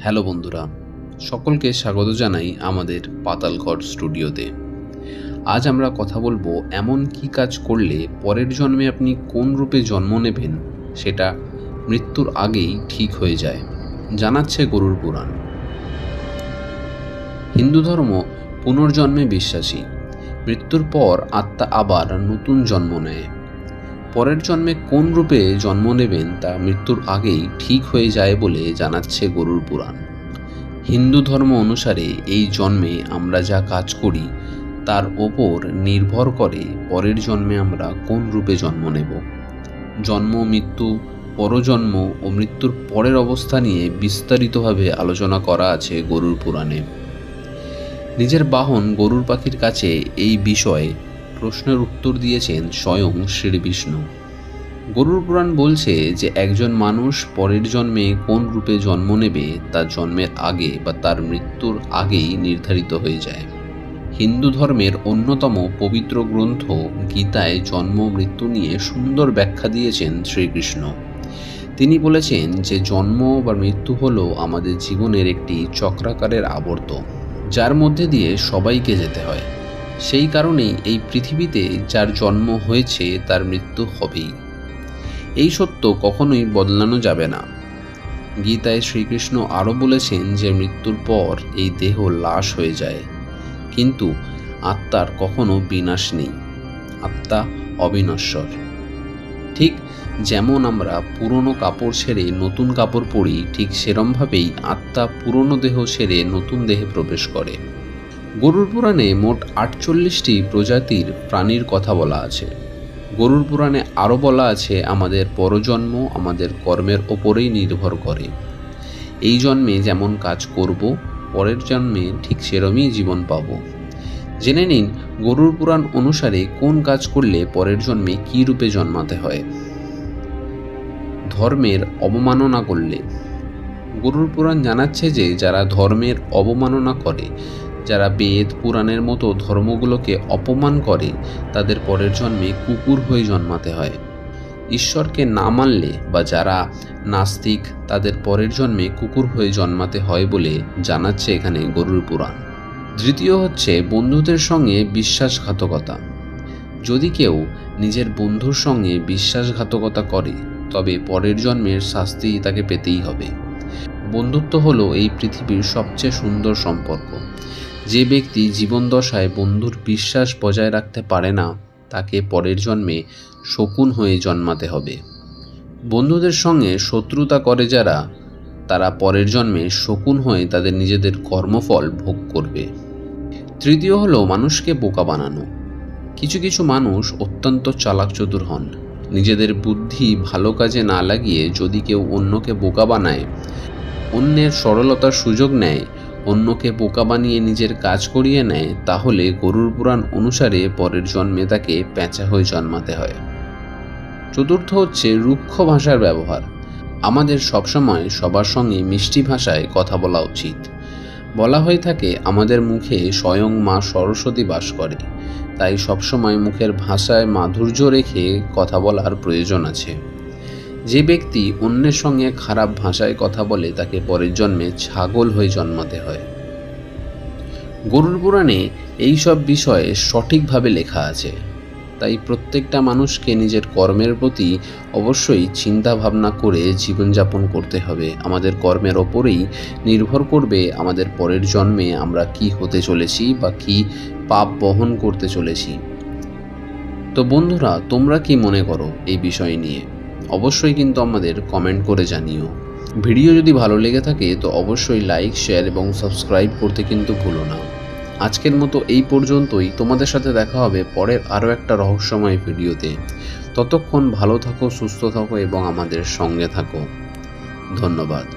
Hello বন্ধুরা, সকলকে স্বাগত জানাই আমাদের পাতালঘর স্টুডিওতে। আজ আমরা কথা বলবো এমন কি কাজ করলে পরের জন্মে আপনি কোন রূপে জন্ম নেবেন সেটা মৃত্যুর আগেই ঠিক হয়ে যায়, জানাচ্ছে গরুড় পুরাণ। হিন্দু ধর্ম পুনর্জন্মে বিশ্বাসী। মৃত্যুর পর আত্মা আবার নতুন জন্ম নেয়। পরের জন্মে কোন রূপে জন্ম নেবেন তা মৃত্যুর আগেই ঠিক হয়ে যায় বলে জানাচ্ছে গরুড় পুরাণ। হিন্দু ধর্ম অনুসারে এই জন্মে আমরা যা কাজ করি তার ওপর নির্ভর করে পরের জন্মে আমরা কোন রূপে জন্ম নেব। জন্ম, মৃত্যু, পরজন্ম ও মৃত্যুর পরের অবস্থা নিয়ে বিস্তারিতভাবে আলোচনা করা আছে গরুড় পুরাণে। নিজের বাহন গরুড় পাখির কাছে এই বিষয়ে প্রশ্নের উত্তর দিয়েছেন স্বয়ং শ্রীবিষ্ণু। গরুড় পুরাণ বলছে যে একজন মানুষ পরের জন্মে কোন রূপে জন্ম নেবে তা জন্মের আগে বা তার মৃত্যুর আগেই নির্ধারিত হয়ে যায়। হিন্দু ধর্মের অন্যতম পবিত্র গ্রন্থ গীতায় জন্ম মৃত্যু নিয়ে সুন্দর ব্যাখ্যা দিয়েছেন শ্রীকৃষ্ণ। তিনি বলেছেন যে জন্ম বা মৃত্যু হলো আমাদের জীবনের একটি চক্রাকারের আবর্ত, যার মধ্যে দিয়ে সবাইকে যেতে হয়। সেই কারণেই এই পৃথিবীতে যার জন্ম হয়েছে তার মৃত্যু হবেই। এই সত্য কখনোই বদলানো যাবে না। গীতায় শ্রীকৃষ্ণ আরও বলেছেন যে মৃত্যুর পর এই দেহ লাশ হয়ে যায়, কিন্তু আত্মার কখনো বিনাশ নেই। আত্মা অবিনশ্বর। ঠিক যেমন আমরা পুরনো কাপড় ছেড়ে নতুন কাপড় পরি, ঠিক সেরমভাবেই আত্মা পুরনো দেহ ছেড়ে নতুন দেহে প্রবেশ করে। গরুড় পুরাণে মোট 48টি প্রজাতির প্রাণীর কথা বলা আছে। গরুড় পুরাণে আরও বলা আছে আমাদের পরজন্ম আমাদের কর্মের ওপরেই নির্ভর করে। এই জন্মে যেমন কাজ করব, পরের জন্মে ঠিক সেরমই জীবন পাব। জেনে নিন গরুড় পুরাণ অনুসারে কোন কাজ করলে পরের জন্মে কী রূপে জন্মাতে হয়। ধর্মের অবমাননা করলে। গরুড় পুরাণ জানাচ্ছে যে যারা ধর্মের অবমাননা করে, যারা বেদ পুরাণের মতো ধর্মগুলোকে অপমান করে, তাদের পরের জন্মে কুকুর হয়ে জন্মাতে হয়। ঈশ্বরকে না মানলে বা যারা নাস্তিক, তাদের পরের জন্মে কুকুর হয়ে জন্মাতে হয় বলে জানাচ্ছে এখানে গরুড় পুরাণ। দ্বিতীয় হচ্ছে বন্ধুদের সঙ্গে বিশ্বাসঘাতকতা। যদি কেউ নিজের বন্ধুর সঙ্গে বিশ্বাসঘাতকতা করে তবে পরের জন্মের শাস্তি তাকে পেতেই হবে। বন্ধুত্ব হলো এই পৃথিবীর সবচেয়ে সুন্দর সম্পর্ক। যে ব্যক্তি জীবন দশায় বন্ধুর বিশ্বাস বজায় রাখতে পারে না তাকে পরের জন্মে শকুন হয়ে জন্মাতে হবে। বন্ধুদের সঙ্গে শত্রুতা করে যারা, তারা পরের জন্মে শকুন হয়ে তাদের নিজেদের কর্মফল ভোগ করবে। তৃতীয় হলো মানুষকে বোকা বানানো। কিছু কিছু মানুষ অত্যন্ত চালাক চতুর হন। নিজেদের বুদ্ধি ভালো কাজে না লাগিয়ে যদি কেউ অন্যকে বোকা বানায়, অন্যের সরলতার সুযোগ নেয়, অন্যকে বোকা বানিয়ে নিজের কাজ করিয়ে নেয়, তাহলে গরুড় পুরাণ অনুসারে পরের জন্মে তাকে প্যাঁচা হয়ে জন্মাতে হয়। চতুর্থ হচ্ছে রুক্ষ ভাষার ব্যবহার। আমাদের সবসময় সবার সঙ্গে মিষ্টি ভাষায় কথা বলা উচিত। বলা হয়ে থাকে আমাদের মুখে স্বয়ং মা সরস্বতী বাস করে, তাই সবসময় মুখের ভাষায় মাধুর্য রেখে কথা বলার প্রয়োজন আছে। যে ব্যক্তি অন্যের সঙ্গে খারাপ ভাষায় কথা বলে তাকে পরের জন্মে ছাগল হয়ে জন্মাতে হয়। গরুড় পুরাণে এইসব বিষয়ে সঠিকভাবে লেখা আছে, তাই প্রত্যেকটা মানুষকে নিজের কর্মের প্রতি অবশ্যই চিন্তা ভাবনা করে জীবনযাপন করতে হবে। আমাদের কর্মের ওপরেই নির্ভর করবে আমাদের পরের জন্মে আমরা কি হতে চলেছি বা কি পাপ বহন করতে চলেছি। তো বন্ধুরা, তোমরা কি মনে করো এই বিষয় নিয়ে? অবশ্যই কিন্তু আমাদের কমেন্ট করে জানিও। ভিডিও যদি ভালো লেগে থাকে তো অবশ্যই লাইক, শেয়ার এবং সাবস্ক্রাইব করতে কিন্তু ভুলো না। আজকের মতো এই পর্যন্তই। তোমাদের সাথে দেখা হবে পরের আরও একটা রহস্যময় ভিডিওতে। ততক্ষণ ভালো থাকো, সুস্থ থাকো এবং আমাদের সঙ্গে থাকো। ধন্যবাদ।